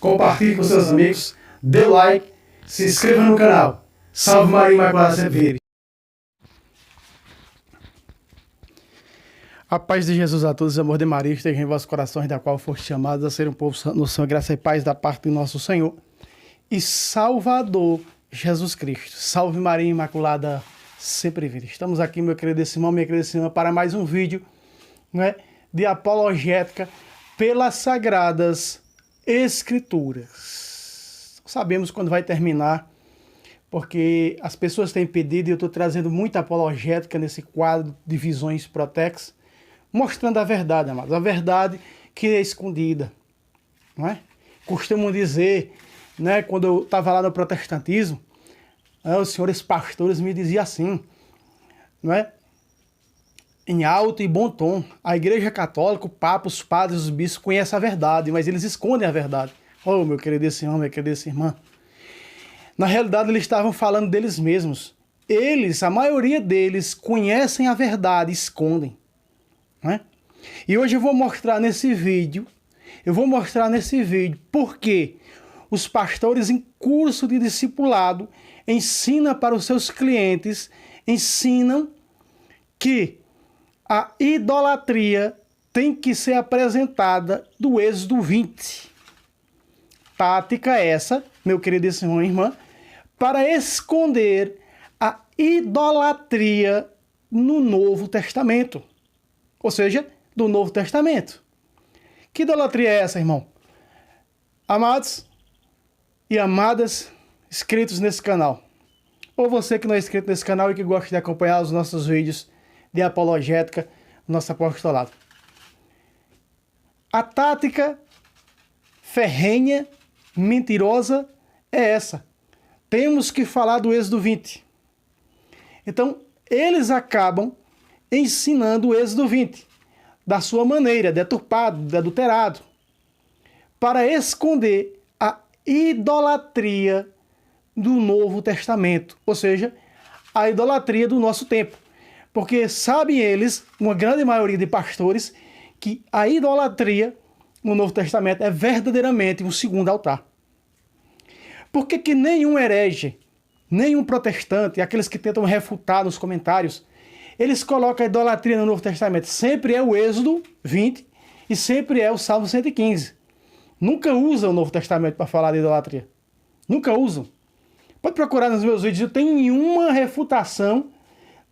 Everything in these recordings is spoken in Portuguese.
compartilhe com seus amigos, dê o like, se inscreva no canal. Salve Maria Imaculada Sempre Vire. A paz de Jesus a todos, amor de Maria, esteja em vossos corações, da qual foste chamados a ser um povo no sangue, graça e paz da parte do nosso Senhor e Salvador Jesus Cristo. Salve Maria Imaculada Sempre Vire. Estamos aqui, meu querido irmão, minha querida irmã, para mais um vídeo, né, de apologética pelas Sagradas Escrituras. Sabemos quando vai terminar, porque as pessoas têm pedido e eu estou trazendo muita apologética nesse quadro de Visões Protex, mostrando a verdade, amados, a verdade que é escondida, não é? Costumo dizer, né, quando eu estava lá no protestantismo, os senhores pastores me diziam assim, não é? Em alto e bom tom, a Igreja Católica, o Papa, os padres, os bispos conhecem a verdade, mas eles escondem a verdade. Oh, meu querido irmão, minha querida irmã. Na realidade, eles estavam falando deles mesmos. Eles, a maioria deles, conhecem a verdade e escondem. Né? E hoje eu vou mostrar nesse vídeo, por que os pastores em curso de discipulado ensinam para os seus clientes, ensinam que a idolatria tem que ser apresentada do Êxodo 20. Tática essa, meu querido irmão e irmã, para esconder a idolatria no Novo Testamento. Ou seja, do Novo Testamento. Que idolatria é essa, irmão? Amados e amadas inscritos nesse canal, ou você que não é inscrito nesse canal e que gosta de acompanhar os nossos vídeos de apologética, nosso apostolado. A tática ferrenha, mentirosa é essa. Temos que falar do Êxodo 20. Então, eles acabam ensinando o Êxodo 20 da sua maneira, deturpado, adulterado, para esconder a idolatria do Novo Testamento, ou seja, a idolatria do nosso tempo. Porque sabem eles, uma grande maioria de pastores, que a idolatria no Novo Testamento é verdadeiramente um segundo altar. Por que nenhum herege, nenhum protestante, aqueles que tentam refutar nos comentários, eles colocam a idolatria no Novo Testamento? Sempre é o Êxodo 20 e sempre é o Salmo 115. Nunca usam o Novo Testamento para falar de idolatria. Nunca usam. Pode procurar nos meus vídeos, eu tenho nenhuma refutação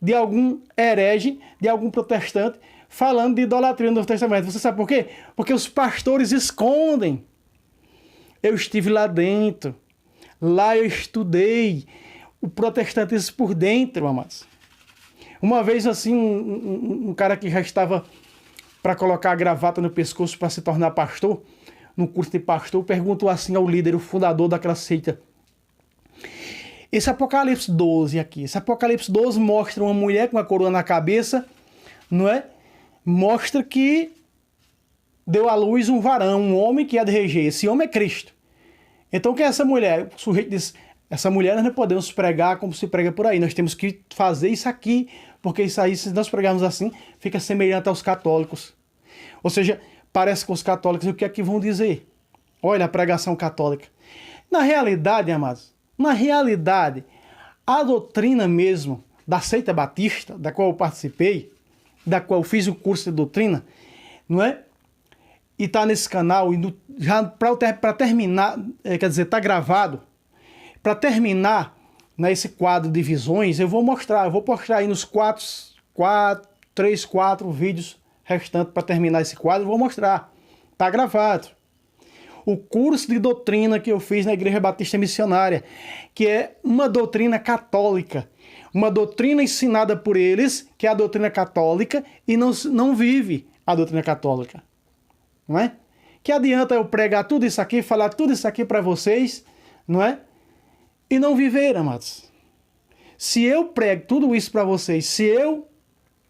de algum herege, de algum protestante, falando de idolatria no Novo Testamento. Você sabe por quê? Porque os pastores escondem. Eu estive lá dentro. Lá eu estudei o protestantismo por dentro, amados. Uma vez, assim, um cara que já estava para colocar a gravata no pescoço para se tornar pastor, no curso de pastor, perguntou assim ao líder, o fundador daquela seita: esse Apocalipse 12 aqui, esse Apocalipse 12 mostra uma mulher com uma coroa na cabeça, não é? Mostra que deu à luz um varão, um homem que há de reger. Esse homem é Cristo. Então, quem é essa mulher? O sujeito diz: essa mulher nós não podemos pregar como se prega por aí. Nós temos que fazer isso aqui, porque isso aí, se nós pregarmos assim, fica semelhante aos católicos. Ou seja, parece com os católicos. E o que é que vão dizer? Olha a pregação católica. Na realidade, amados, a doutrina mesmo da seita batista, da qual eu participei, da qual eu fiz o curso de doutrina, não é? E está nesse canal, e já para terminar, quer dizer, está gravado. Para terminar, nesse quadro de visões, eu vou postar aí nos 3, 4 vídeos restantes para terminar esse quadro, eu vou mostrar. Está gravado. O curso de doutrina que eu fiz na Igreja Batista Missionária, que é uma doutrina católica, uma doutrina ensinada por eles, que é a doutrina católica, e não vive a doutrina católica. Não é? Que adianta eu pregar tudo isso aqui, falar tudo isso aqui para vocês, não é? E não viver, amados. Se eu prego tudo isso para vocês, se eu,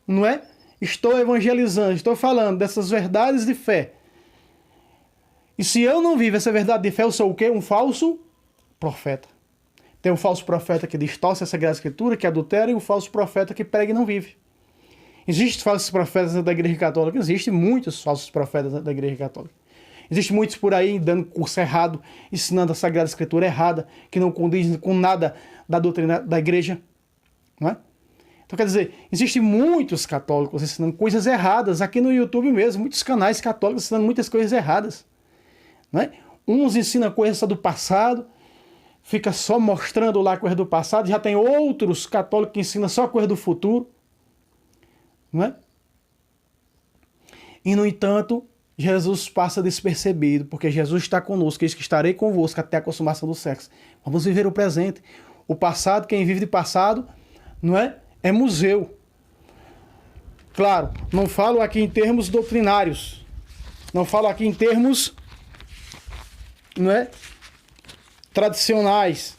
não é? Estou evangelizando, estou falando dessas verdades de fé, e se eu não vivo essa verdade de fé, eu sou o quê? Um falso profeta. Tem um falso profeta que distorce a Sagrada Escritura, que adultera, e um falso profeta que prega e não vive. Existem falsos profetas da Igreja Católica? Existem muitos falsos profetas da Igreja Católica. Existem muitos por aí dando curso errado, ensinando a Sagrada Escritura errada, que não condiz com nada da doutrina da igreja. Não é? Então, quer dizer, existem muitos católicos ensinando coisas erradas, aqui no YouTube mesmo, muitos canais católicos ensinando muitas coisas erradas. Não é? Uns ensinam coisas do passado, fica só mostrando lá coisa do passado, já tem outros católicos que ensinam só coisa do futuro. Não é? E, no entanto, Jesus passa despercebido, porque Jesus está conosco, diz que estarei convosco até a consumação do século. Vamos viver o presente. O passado, quem vive de passado, não é? É museu. Claro, não falo aqui em termos doutrinários. Não falo aqui em termos, não é, tradicionais.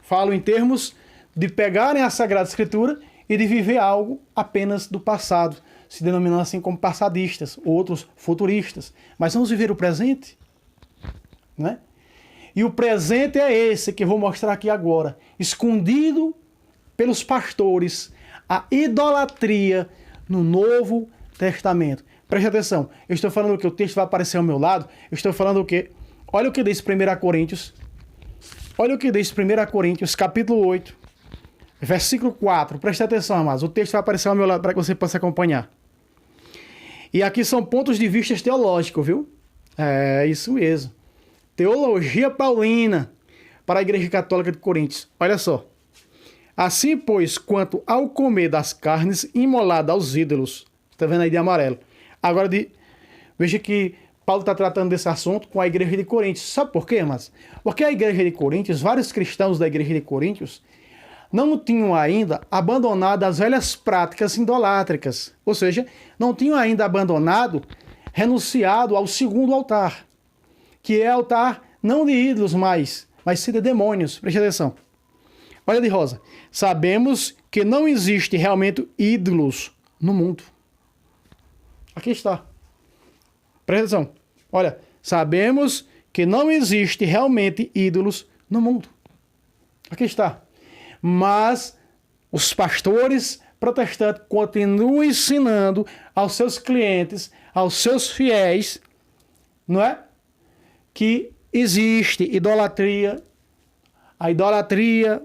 Falo em termos de pegarem a Sagrada Escritura e de viver algo apenas do passado, se denominando assim como passadistas, outros futuristas. Mas vamos viver o presente, né? E o presente é esse que eu vou mostrar aqui agora, escondido pelos pastores, a idolatria no Novo Testamento. Preste atenção, eu estou falando o que o texto vai aparecer ao meu lado, eu estou falando o que? Olha o que diz 1 Coríntios, olha o que diz 1 Coríntios, capítulo 8, versículo 4. Preste atenção, amados, o texto vai aparecer ao meu lado para que você possa acompanhar. E aqui são pontos de vista teológicos, viu? É isso mesmo. Teologia paulina para a Igreja Católica de Coríntios. Olha só. Assim, pois, quanto ao comer das carnes imoladas aos ídolos. Está vendo aí de amarelo. Agora, veja que Paulo está tratando desse assunto com a Igreja de Coríntios. Sabe por quê, mas? Porque a Igreja de Coríntios, vários cristãos da Igreja de Coríntios, não tinham ainda abandonado as velhas práticas idolátricas. Ou seja, não tinham ainda abandonado, renunciado ao segundo altar, que é altar não de ídolos mais, mas sim de demônios. Preste atenção. Olha de rosa. Sabemos que não existe realmente ídolos no mundo. Aqui está. Presta atenção. Olha, sabemos que não existe realmente ídolos no mundo. Aqui está. Mas os pastores protestantes continuam ensinando aos seus clientes, aos seus fiéis, não é? Que existe idolatria, a idolatria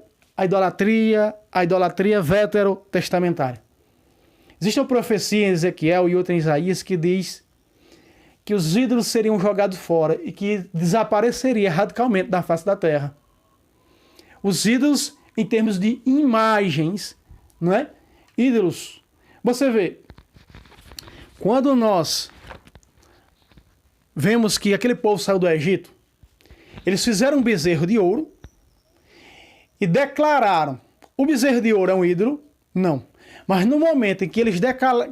veterotestamentária. Existe uma profecia em Ezequiel e outra em Isaías que diz que os ídolos seriam jogados fora e que desapareceria radicalmente da face da terra. Os ídolos em termos de imagens, não é? Ídolos. Você vê, quando nós vemos que aquele povo saiu do Egito, eles fizeram um bezerro de ouro e declararam, o bezerro de ouro é um ídolo? Não. Mas no momento em que eles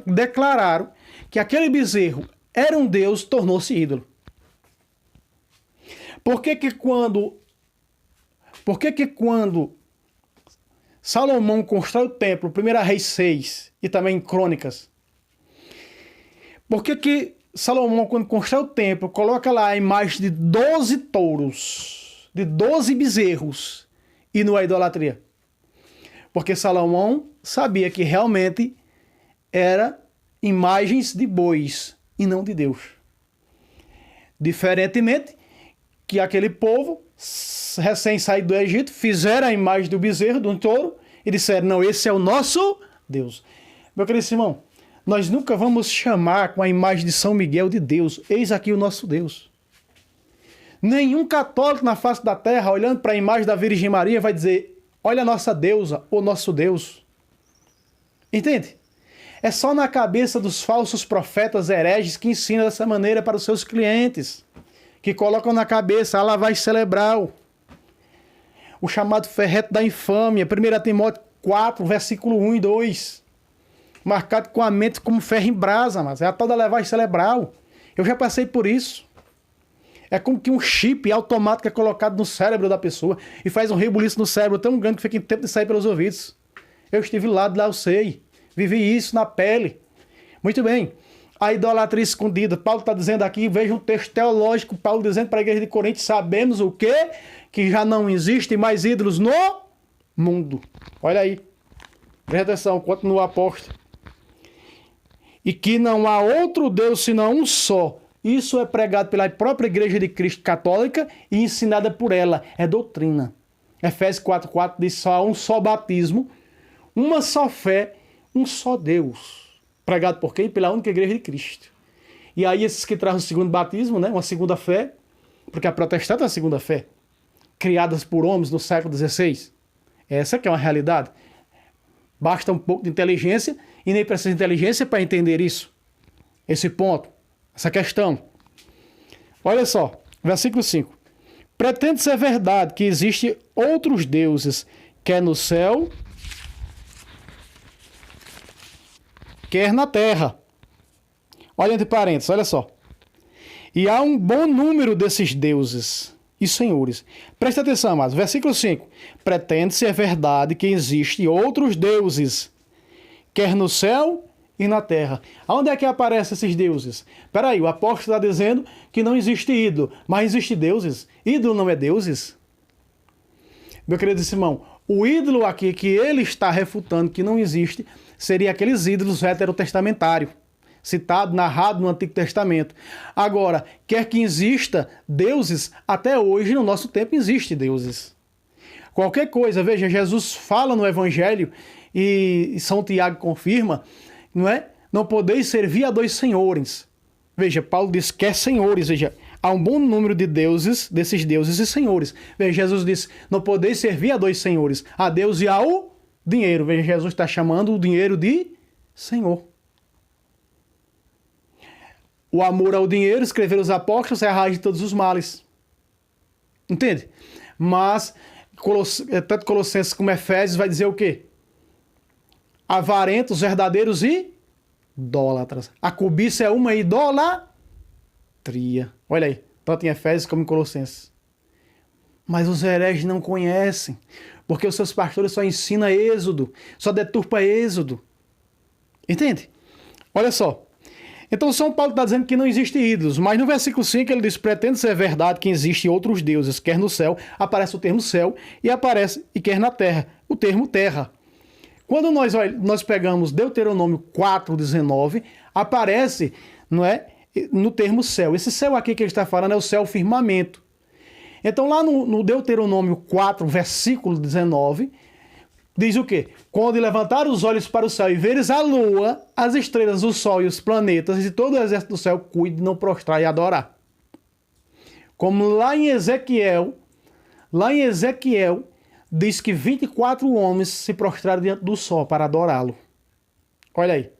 declararam que aquele bezerro era um Deus, tornou-se ídolo. Por que quando Salomão constrói o templo, 1 Reis 6 e também em Crônicas, por que Salomão, quando constrói o templo, coloca lá a imagem de 12 touros, de 12 bezerros, e não é idolatria? Porque Salomão sabia que realmente era imagens de bois e não de Deus. Diferentemente que aquele povo, recém-saído do Egito, fizeram a imagem do bezerro, do touro, e disseram, não, esse é o nosso Deus. Meu querido irmão, nós nunca vamos chamar com a imagem de São Miguel de Deus. Eis aqui o nosso Deus. Nenhum católico na face da terra, olhando para a imagem da Virgem Maria, vai dizer, olha a nossa deusa, o nosso Deus. Entende? É só na cabeça dos falsos profetas hereges que ensinam dessa maneira para os seus clientes, que colocam na cabeça a lavagem cerebral, o chamado ferreto da infâmia, 1 Timóteo 4, versículo 1 e 2, marcado com a mente como ferro em brasa, mas é a tal da lavagem cerebral. Eu já passei por isso. É como que um chip automático é colocado no cérebro da pessoa e faz um rebuliço no cérebro tão grande que fica em tempo de sair pelos ouvidos. Eu estive lá eu sei. Vivi isso na pele. Muito bem. A idolatria escondida. Paulo está dizendo aqui, veja um texto teológico, Paulo dizendo para a igreja de Corinto, sabemos o quê? Que já não existe mais ídolos no mundo. Olha aí. Presta atenção, continua o apóstolo. E que não há outro Deus senão um só, Isso é pregado pela própria Igreja de Cristo Católica e ensinada por ela. É doutrina. Efésios 4,4 diz só há um só batismo, uma só fé, um só Deus. Pregado por quem? Pela única Igreja de Cristo. E aí esses que trazem o segundo batismo, né? Uma segunda fé, porque a protestante é a segunda fé, criadas por homens no século XVI. Essa que é uma realidade. Basta um pouco de inteligência e nem precisa de inteligência para entender isso. Esse ponto, essa questão. Olha só, versículo 5. Pretende ser verdade que existem outros deuses, quer no céu, quer na terra. Olha entre parênteses, olha só. E há um bom número desses deuses e senhores. Preste atenção, amados. Versículo 5. Pretende ser verdade que existem outros deuses, quer no céu e na terra. Aonde é que aparecem esses deuses? Espera aí, o apóstolo está dizendo que não existe ídolo, mas existe deuses. Ídolo não é deuses? Meu querido irmão, o ídolo aqui que ele está refutando que não existe seria aqueles ídolos veterotestamentários, citado, narrado no Antigo Testamento. Agora, quer que exista deuses, até hoje no nosso tempo existe deuses. Qualquer coisa, veja, Jesus fala no Evangelho e São Tiago confirma, não é? Não podeis servir a dois senhores. Veja, Paulo diz que é senhores, veja, há um bom número de deuses, desses deuses e senhores. Veja, Jesus diz, não podeis servir a dois senhores, a Deus e ao dinheiro. Veja, Jesus está chamando o dinheiro de Senhor. O amor ao dinheiro, escreveram os apóstolos, é a raiz de todos os males. Entende? Mas, tanto Colossenses como Efésios vai dizer o quê? Avarentos, verdadeiros e idólatras. A cobiça é uma idolatria. Olha aí, tanto em Efésios como em Colossenses. Mas os hereges não conhecem, porque os seus pastores só ensinam Êxodo, só deturpa Êxodo. Entende? Olha só. Então São Paulo está dizendo que não existe ídolos, mas no versículo 5 ele diz, pretende ser verdade que existem outros deuses, quer no céu, aparece o termo céu, e quer na terra, o termo terra. Quando nós pegamos Deuteronômio 4,19, aparece, não é, no termo céu. Esse céu aqui que ele está falando é o céu firmamento. Então lá no Deuteronômio 4, versículo 19... diz o quê? Quando levantar os olhos para o céu e veres a lua, as estrelas, o sol e os planetas e todo o exército do céu, cuide de não prostrar e adorar. Como lá em Ezequiel, diz que 24 homens se prostraram diante do sol para adorá-lo. Olha aí.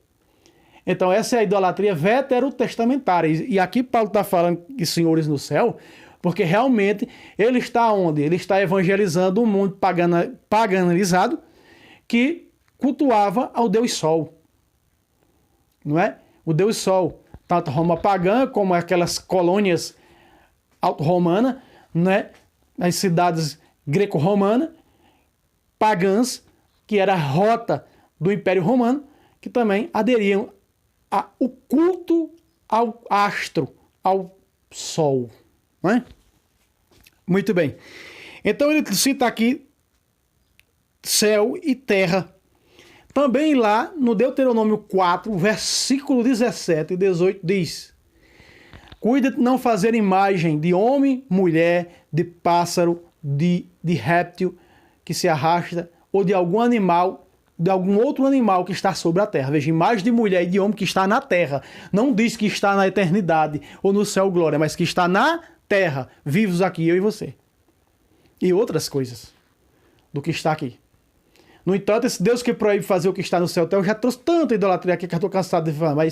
Então essa é a idolatria veterotestamentária. E aqui Paulo está falando de senhores no céu, porque realmente ele está onde? Ele está evangelizando um mundo paganizado que cultuava ao Deus Sol. Não é? O Deus Sol, tanto Roma pagã como aquelas colônias auto-romanas, né? As cidades greco-romanas, pagãs, que era a rota do Império Romano, que também aderiam ao culto ao astro, ao Sol. Não é? Muito bem. Então ele cita aqui céu e terra. Também lá no Deuteronômio 4, versículo 17 e 18 diz: cuida de não fazer imagem de homem, mulher, de pássaro, de réptil que se arrasta, ou de algum animal, de algum outro animal que está sobre a terra. Veja, imagem de mulher e de homem que está na terra. Não diz que está na eternidade ou no céu glória, mas que está na terra, vivos aqui, eu e você. E outras coisas do que está aqui. No entanto, esse Deus que proíbe fazer o que está no céu, eu já trouxe tanta idolatria aqui que eu estou cansado de falar,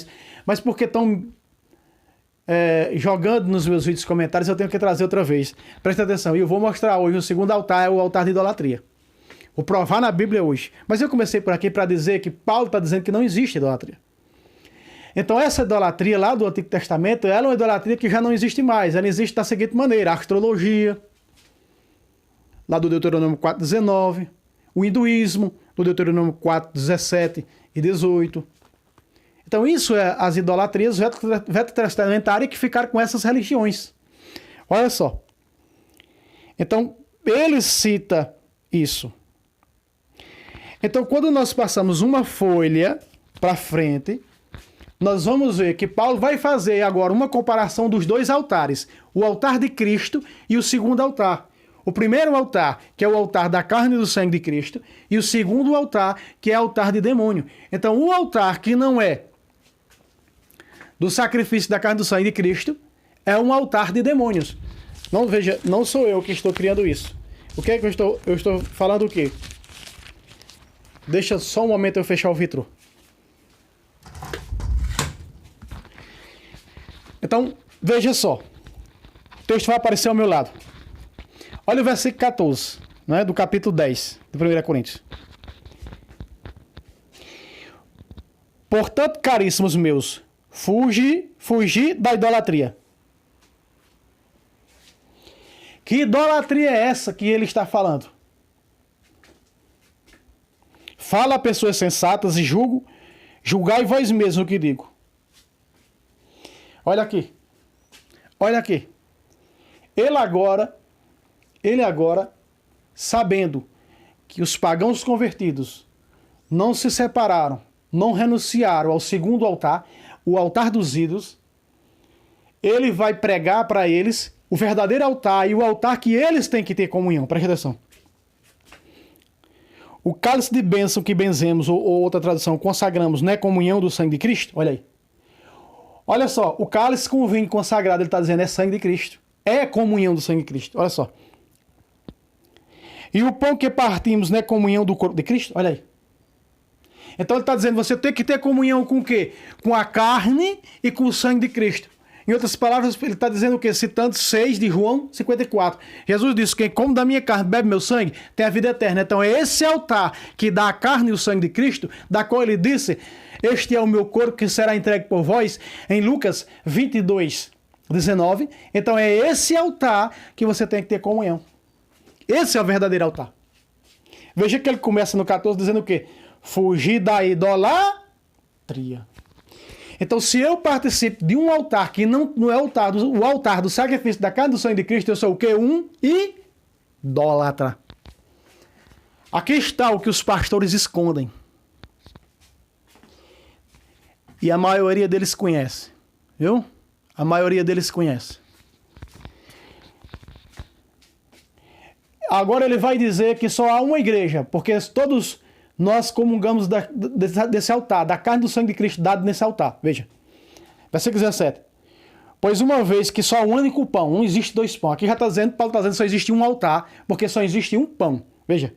mas porque estão jogando nos meus vídeos comentários, eu tenho que trazer outra vez. Presta atenção, e eu vou mostrar hoje o segundo altar, é o altar de idolatria. Vou provar na Bíblia hoje. Mas eu comecei por aqui para dizer que Paulo está dizendo que não existe idolatria. Então essa idolatria lá do Antigo Testamento, ela é uma idolatria que já não existe mais. Ela existe da seguinte maneira: a astrologia, lá do Deuteronômio 4,19, o hinduísmo, do Deuteronômio 4,17 e 18. Então isso é as idolatrias veterotestamentárias que ficaram com essas religiões. Olha só. Então ele cita isso. Então quando nós passamos uma folha para frente, nós vamos ver que Paulo vai fazer agora uma comparação dos dois altares, o altar de Cristo e o segundo altar. O primeiro altar, que é o altar da carne e do sangue de Cristo, e o segundo altar, que é o altar de demônio. Então, o altar que não é do sacrifício da carne e do sangue de Cristo é um altar de demônios. Não, veja, não sou eu que estou criando isso. O que é que eu estou falando o quê? Deixa só um momento eu fechar o vitro. Então, veja só. O texto vai aparecer ao meu lado. Olha o versículo 14, né, do capítulo 10 de 1 Coríntios. Portanto, caríssimos meus, fugi da idolatria. Que idolatria é essa que ele está falando? Fala a pessoas sensatas e julgai vós mesmos o que digo. Olha aqui. Olha aqui. Ele agora, sabendo que os pagãos convertidos não se separaram, não renunciaram ao segundo altar, o altar dos ídolos, ele vai pregar para eles o verdadeiro altar e o altar que eles têm que ter comunhão. Presta atenção. O cálice de bênção que benzemos, ou outra tradução, consagramos, não é comunhão do sangue de Cristo? Olha aí. Olha só, o cálice com o vinho consagrado, ele está dizendo, é sangue de Cristo. É comunhão do sangue de Cristo. Olha só. E o pão que partimos não é comunhão do corpo de Cristo? Olha aí. Então ele está dizendo, você tem que ter comunhão com o quê? Com a carne e com o sangue de Cristo. Em outras palavras, ele está dizendo o quê? Citando 6 de João 54. Jesus disse, quem come da minha carne, bebe meu sangue, tem a vida eterna. Então é esse altar que dá a carne e o sangue de Cristo, da qual ele disse, este é o meu corpo que será entregue por vós, em Lucas 22, 19. Então é esse altar que você tem que ter comunhão. Esse é o verdadeiro altar. Veja que ele começa no 14 dizendo o quê? Fugir da idolatria. Então, se eu participo de um altar que não é o altar do sacrifício da carne e do sangue de Cristo, eu sou o quê? Um idólatra. Aqui está o que os pastores escondem. E a maioria deles conhece. Viu? A maioria deles conhece. Agora ele vai dizer que só há uma igreja, porque todos nós comungamos desse altar, da carne e do sangue de Cristo dado nesse altar. Veja. Versículo 17. Pois uma vez que só há um único pão, não existe dois pães. Aqui já está dizendo, Paulo está dizendo que só existe um altar, porque só existe um pão. Veja.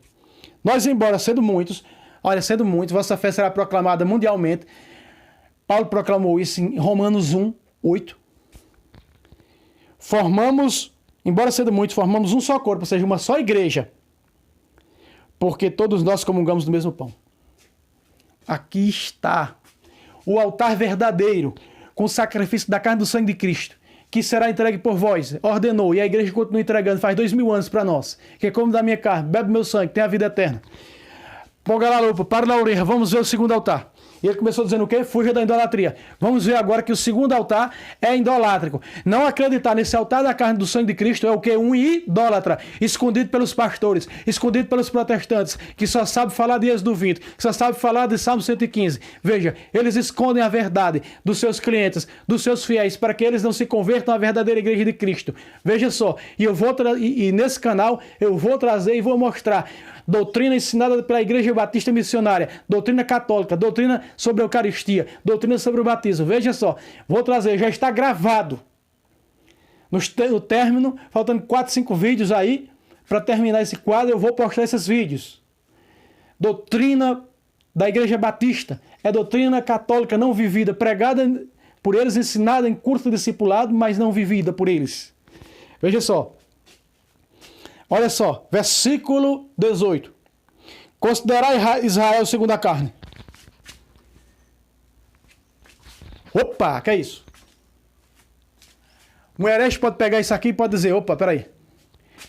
Nós, embora sendo muitos, vossa fé será proclamada mundialmente. Paulo proclamou isso em Romanos 1, 8. Embora sendo muitos, formamos um só corpo, ou seja, uma só igreja. Porque todos nós comungamos do mesmo pão. Aqui está o altar verdadeiro, com o sacrifício da carne e do sangue de Cristo, que será entregue por vós. Ordenou, e a igreja continua entregando, faz 2000 anos para nós. Que come da minha carne, bebe meu sangue, tem a vida eterna. Ponga lá a lupa, para na orelha, vamos ver o segundo altar. E ele começou dizendo o quê? Fuja da idolatria. Vamos ver agora que o segundo altar é idolátrico. Não acreditar nesse altar da carne do sangue de Cristo é o quê? Um idólatra, escondido pelos pastores, escondido pelos protestantes, que só sabe falar de Êxodo 20, que só sabe falar de Salmo 115. Veja, eles escondem a verdade dos seus clientes, dos seus fiéis, para que eles não se convertam à verdadeira igreja de Cristo. Veja só, e nesse canal eu vou trazer e vou mostrar doutrina ensinada pela Igreja Batista Missionária, doutrina católica, doutrina sobre a Eucaristia, doutrina sobre o batismo. Veja só, vou trazer, já está gravado. No término, faltando 4, 5 vídeos aí, para terminar esse quadro, eu vou postar esses vídeos. Doutrina da Igreja Batista, é doutrina católica não vivida, pregada por eles, ensinada em curso de discipulado, mas não vivida por eles. Veja só. Olha só, versículo 18. Considerai Israel segundo a carne. Opa, que é isso? Um herege pode pegar isso aqui e pode dizer, opa, peraí.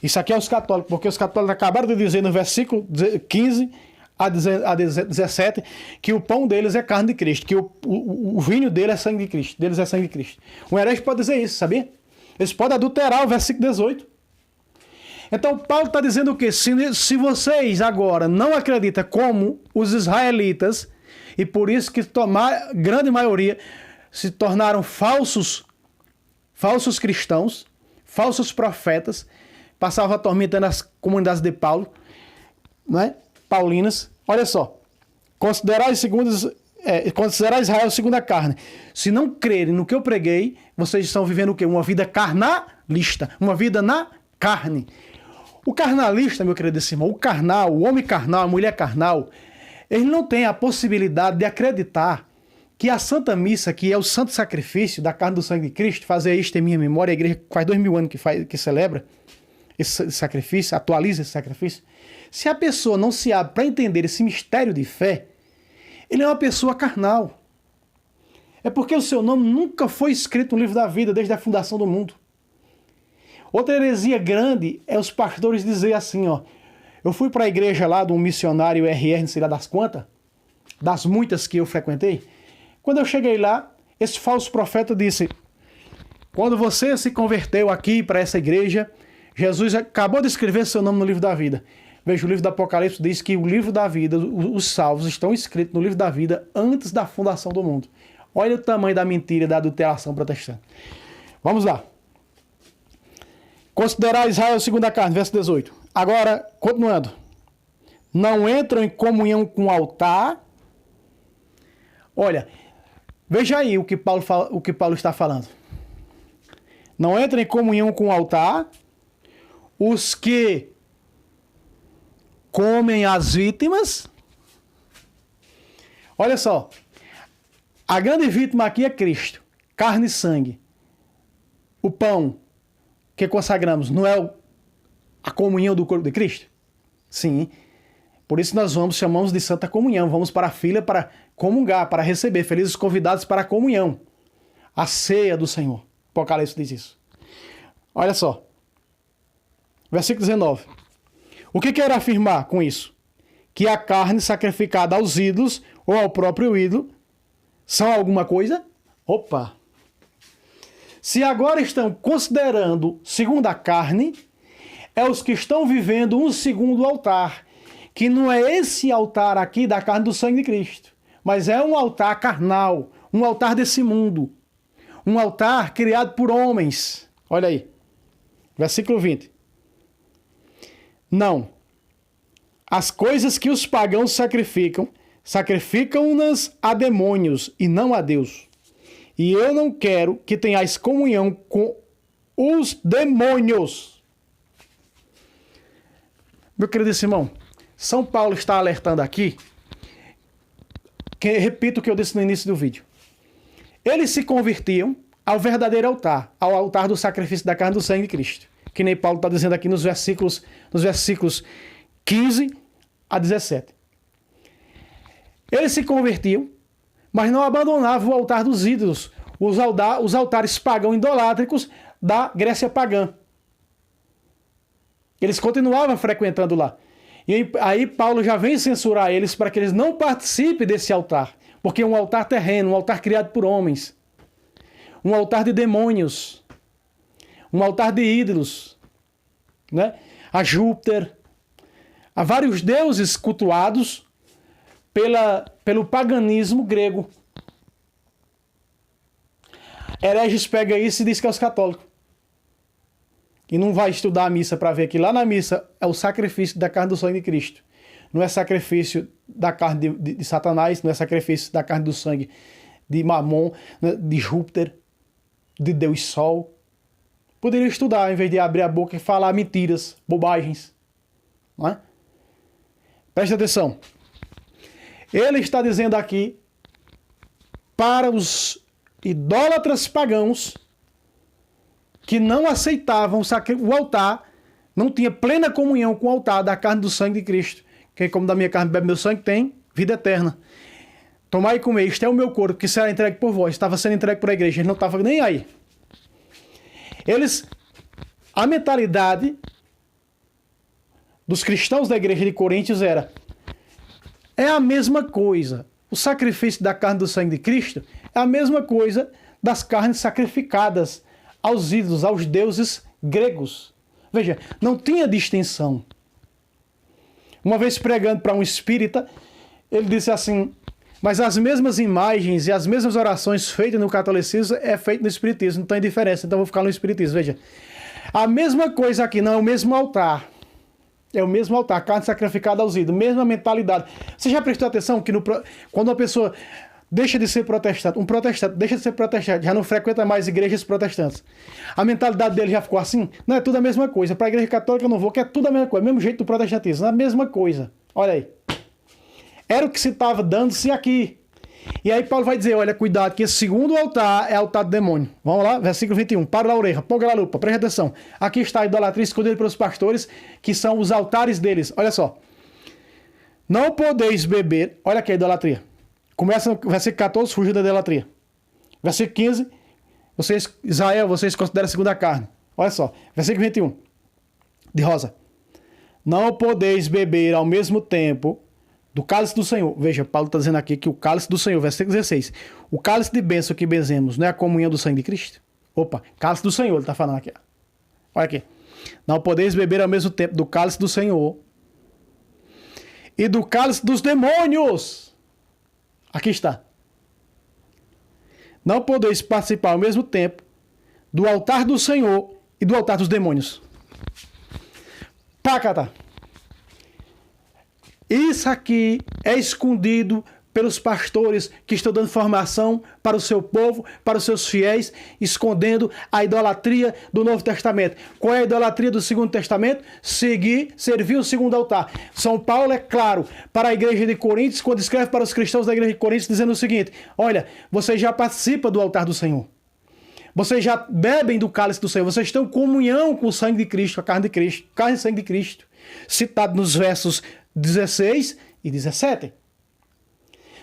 Isso aqui é os católicos, porque os católicos acabaram de dizer no versículo 15 a 17 que o pão deles é carne de Cristo, que o vinho dele é sangue de Cristo, deles é sangue de Cristo. Um herege pode dizer isso, sabia? Eles podem adulterar o versículo 18. Então, Paulo está dizendo o quê? Se vocês agora não acreditam como os israelitas, e por isso que a grande maioria se tornaram falsos cristãos, falsos profetas, passavam atormentando as comunidades de Paulo, né? Paulinas. Olha só, considerar Israel segundo a carne. Se não crerem no que eu preguei, vocês estão vivendo o quê? Uma vida carnalista, uma vida na carne. O carnalista, meu querido irmão, o carnal, o homem carnal, a mulher carnal, ele não tem a possibilidade de acreditar que a Santa Missa, que é o santo sacrifício da carne do sangue de Cristo, fazer isto em minha memória, a igreja faz 2000 anos que celebra esse sacrifício, atualiza esse sacrifício. Se a pessoa não se abre para entender esse mistério de fé, ele é uma pessoa carnal. É porque o seu nome nunca foi escrito no livro da vida desde a fundação do mundo. Outra heresia grande é os pastores dizer assim, ó, eu fui para a igreja lá de um missionário RR, não sei lá das quantas, das muitas que eu frequentei. Quando eu cheguei lá, esse falso profeta disse, quando você se converteu aqui para essa igreja, Jesus acabou de escrever seu nome no livro da vida. Veja, o livro do Apocalipse diz que o livro da vida, os salvos estão escritos no livro da vida antes da fundação do mundo. Olha o tamanho da mentira e da adulteração protestante. Vamos lá. Considerar Israel segundo a carne, verso 18. Agora, continuando. Não entram em comunhão com o altar. Olha, veja aí o que Paulo está falando. Não entram em comunhão com o altar os que comem as vítimas. Olha só. A grande vítima aqui é Cristo. Carne e sangue. O pão que consagramos não é a comunhão do corpo de Cristo? Sim. Por isso nós chamamos de Santa Comunhão. Vamos para a fila para comungar, para receber. Felizes convidados para a comunhão. A ceia do Senhor. Apocalipse diz isso. Olha só. Versículo 19. O que quer afirmar com isso? Que a carne sacrificada aos ídolos ou ao próprio ídolo são alguma coisa? Opa! Se agora estão considerando segundo a carne, é os que estão vivendo um segundo altar, que não é esse altar aqui da carne do sangue de Cristo, mas é um altar carnal, um altar desse mundo, um altar criado por homens. Olha aí, versículo 20. Não. As coisas que os pagãos sacrificam-nas a demônios e não a Deus. E eu não quero que tenhais comunhão com os demônios. Meu querido irmão, São Paulo está alertando aqui, repito o que eu disse no início do vídeo. Eles se convertiam ao verdadeiro altar, ao altar do sacrifício da carne do sangue de Cristo. Que nem Paulo está dizendo aqui nos versículos 15 a 17. Eles se convertiam, mas não abandonavam o altar dos ídolos, os altares pagãos idolátricos da Grécia pagã. Eles continuavam frequentando lá. E aí Paulo já vem censurar eles para que eles não participem desse altar, porque é um altar terreno, um altar criado por homens, um altar de demônios, um altar de ídolos, né? A Júpiter, a vários deuses cultuados pelo paganismo grego. Hereges pega isso e diz que é os católicos. E não vai estudar a missa para ver que lá na missa é o sacrifício da carne do sangue de Cristo. Não é sacrifício da carne de Satanás, não é sacrifício da carne do sangue de Mamon, de Júpiter, de Deus Sol. Poderia estudar em vez de abrir a boca e falar mentiras, bobagens. Não é? Preste atenção. Ele está dizendo aqui para os idólatras pagãos que não aceitavam o altar, não tinha plena comunhão com o altar da carne do sangue de Cristo. Quem come da minha carne bebe meu sangue tem vida eterna. Tomai e comer, isto é o meu corpo, que será entregue por vós. Estava sendo entregue por a igreja, ele não estava nem aí. A mentalidade dos cristãos da igreja de Coríntios é a mesma coisa. O sacrifício da carne do sangue de Cristo é a mesma coisa das carnes sacrificadas aos ídolos, aos deuses gregos. Veja, não tinha distinção. Uma vez pregando para um espírita, ele disse assim, Mas as mesmas imagens e as mesmas orações feitas no catolicismo é feito no espiritismo, não tem diferença, então eu vou ficar no espiritismo, veja. A mesma coisa aqui, não é o mesmo altar. É o mesmo altar, carne sacrificada aos ídolos, mesma mentalidade. Você já prestou atenção que quando uma pessoa deixa de ser protestante, um protestante deixa de ser protestante, já não frequenta mais igrejas protestantes, a mentalidade dele já ficou assim? Não, é tudo a mesma coisa. Para a igreja católica eu não vou, que é tudo a mesma coisa, mesmo jeito do protestantismo, é a mesma coisa. Olha aí. Era o que se estava dando-se aqui. E aí Paulo vai dizer, olha, cuidado, que esse segundo altar é altar do demônio. Vamos lá, versículo 21. Para a orelha, ponga a lupa, preste atenção. Aqui está a idolatria escondida pelos pastores, que são os altares deles. Olha só. Não podeis beber, olha aqui a idolatria. Começa no versículo 14, fugir da idolatria. Versículo 15, Israel, vocês consideram a segunda carne. Olha só, versículo 21, de rosa. Não podeis beber ao mesmo tempo do cálice do Senhor. Veja, Paulo está dizendo aqui que o cálice do Senhor, versículo 16. O cálice de bênção que benzemos não é a comunhão do sangue de Cristo? Opa, cálice do Senhor, ele está falando aqui. Olha aqui. Não podeis beber ao mesmo tempo do cálice do Senhor e do cálice dos demônios. Aqui está. Não podeis participar ao mesmo tempo do altar do Senhor e do altar dos demônios. Pacata. Isso aqui é escondido pelos pastores que estão dando formação para o seu povo, para os seus fiéis, escondendo a idolatria do Novo Testamento. Qual é a idolatria do Segundo Testamento? Servir o segundo altar. São Paulo é claro para a igreja de Coríntios, quando escreve para os cristãos da igreja de Coríntios, dizendo o seguinte: olha, vocês já participam do altar do Senhor. Vocês já bebem do cálice do Senhor. Vocês estão em comunhão com o sangue de Cristo, a carne de Cristo, carne e sangue de Cristo. Citado nos versos 16 e 17.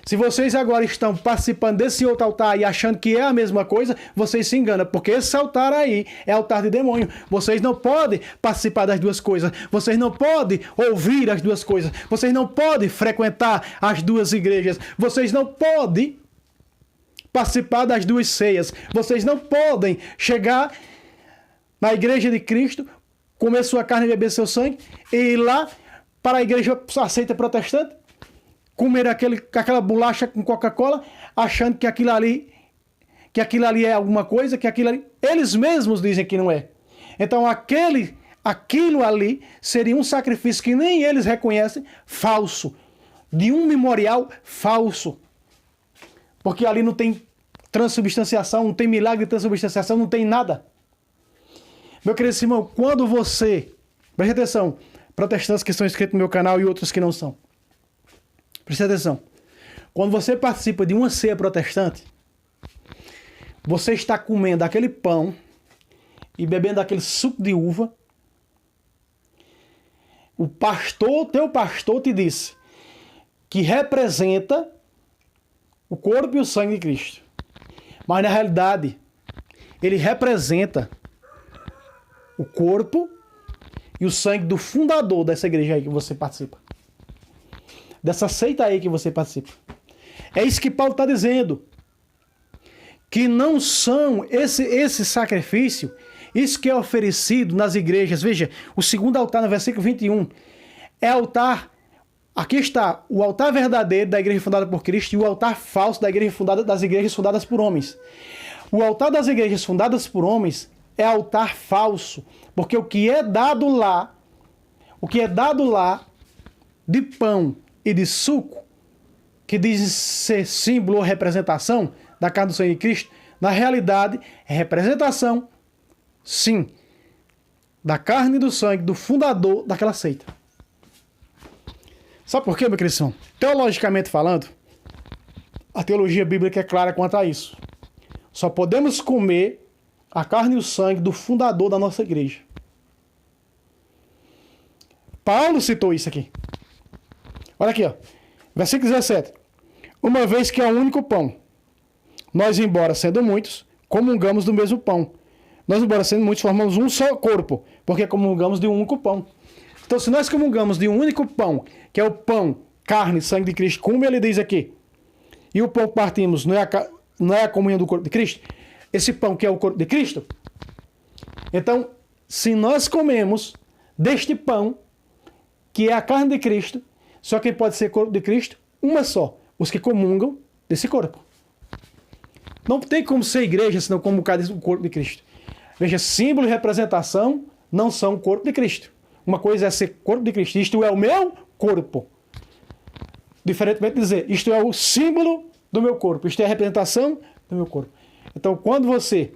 Se vocês agora estão participando desse outro altar e achando que é a mesma coisa, vocês se enganam, porque esse altar aí é altar de demônio. Vocês não podem participar das duas coisas. Vocês não podem ouvir as duas coisas. Vocês não podem frequentar as duas igrejas. Vocês não podem participar das duas ceias. Vocês não podem chegar na igreja de Cristo, comer sua carne e beber seu sangue, e ir lá para a igreja aceita protestante, comer aquela bolacha com Coca-Cola, achando que aquilo ali é alguma coisa, que aquilo ali... Eles mesmos dizem que não é. Então aquilo ali seria um sacrifício que nem eles reconhecem, falso. De um memorial falso. Porque ali não tem transubstanciação, não tem milagre de transubstanciação, não tem nada. Meu querido irmão, quando você... Preste atenção, protestantes que estão inscritos no meu canal e outros que não são. Preste atenção. Quando você participa de uma ceia protestante, você está comendo aquele pão e bebendo aquele suco de uva. Teu pastor te disse que representa o corpo e o sangue de Cristo. Mas na realidade, ele representa o corpo e o sangue do fundador dessa igreja aí que você participa. Dessa seita aí que você participa. É isso que Paulo está dizendo. Que não são esse sacrifício, isso que é oferecido nas igrejas. Veja, o segundo altar no versículo 21 é altar. Aqui está o altar verdadeiro da igreja fundada por Cristo e o altar falso das igrejas fundadas por homens. O altar das igrejas fundadas por homens é altar falso, porque o que é dado lá de pão e de suco, que diz ser símbolo ou representação da carne do sangue de Cristo, na realidade é representação, sim, da carne e do sangue do fundador daquela seita. Sabe por quê, meu querido irmão? Teologicamente falando, a teologia bíblica é clara quanto a isso. Só podemos comer a carne e o sangue do fundador da nossa igreja. Paulo citou isso aqui. Olha aqui, ó. Versículo 17. Uma vez que é o único pão, nós, embora sendo muitos, comungamos do mesmo pão. Nós, embora sendo muitos, formamos um só corpo, porque comungamos de um único pão. Então, se nós comungamos de um único pão, que é o pão, carne e sangue de Cristo, como ele diz aqui, e o pão que partimos não é a comunhão do corpo de Cristo, esse pão que é o corpo de Cristo, então, se nós comemos deste pão, que é a carne de Cristo, só quem pode ser corpo de Cristo, uma só, os que comungam desse corpo. Não tem como ser igreja senão como o corpo de Cristo. Veja, símbolo e representação não são o corpo de Cristo. Uma coisa é ser corpo de Cristo. Isto é o meu corpo. Diferentemente de dizer, isto é o símbolo do meu corpo. Isto é a representação do meu corpo. Então, quando você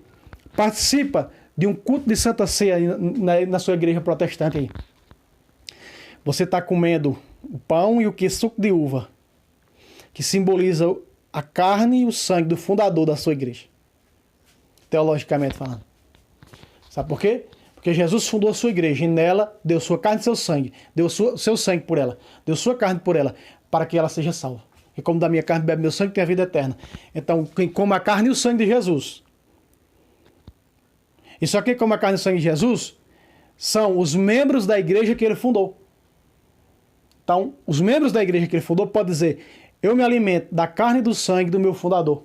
participa de um culto de Santa Ceia na sua igreja protestante aí, você está comendo o pão e o suco de uva, que simboliza a carne e o sangue do fundador da sua igreja. Teologicamente falando. Sabe por quê? Porque Jesus fundou a sua igreja e nela deu sua carne e seu sangue. Deu seu sangue por ela. Deu sua carne por ela, para que ela seja salva. E como da minha carne bebe meu sangue, tem a vida eterna. Então, quem come a carne e o sangue de Jesus. E só quem come a carne e o sangue de Jesus são os membros da igreja que ele fundou. Então, os membros da igreja que ele fundou podem dizer: eu me alimento da carne e do sangue do meu fundador.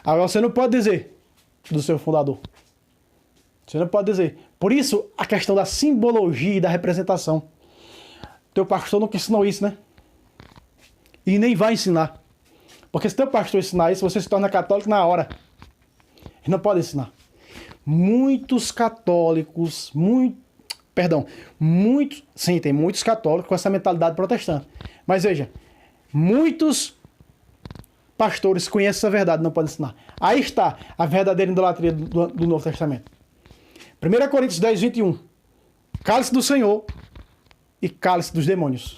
Agora, você não pode dizer do seu fundador. Você não pode dizer. Por isso, a questão da simbologia e da representação. Teu pastor nunca ensinou isso, né? E nem vai ensinar. Porque se teu pastor ensinar isso, você se torna católico na hora. Ele não pode ensinar. Muitos católicos, sim, tem muitos católicos com essa mentalidade protestante. Mas veja, muitos pastores conhecem essa verdade, não podem ensinar. Aí está a verdadeira idolatria do Novo Testamento. 1 Coríntios 10, 21. Cálice do Senhor e cálice dos demônios.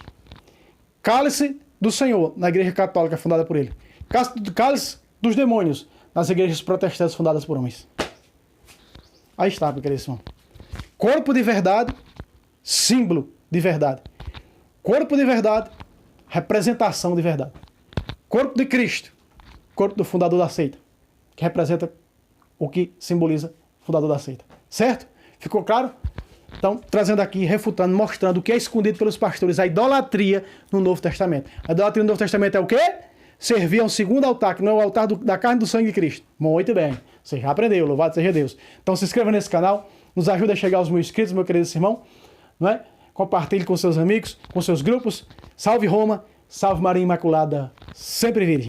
Cálice do Senhor na igreja católica fundada por ele. Cálice dos demônios nas igrejas protestantes fundadas por homens. Aí está, meu querido irmão. Corpo de verdade, símbolo de verdade. Corpo de verdade, representação de verdade. Corpo de Cristo, corpo do fundador da seita, que representa o que simboliza o fundador da seita. Certo? Ficou claro? Então, trazendo aqui, refutando, mostrando o que é escondido pelos pastores, a idolatria no Novo Testamento. A idolatria no Novo Testamento é o quê? Servir a um segundo altar, que não é o altar da carne e do sangue de Cristo. Muito bem. Você já aprendeu, louvado seja Deus. Então se inscreva nesse canal, nos ajude a chegar aos 1000 inscritos, meu querido irmão. Não é? Compartilhe com seus amigos, com seus grupos. Salve Roma, salve Maria Imaculada, sempre virgem.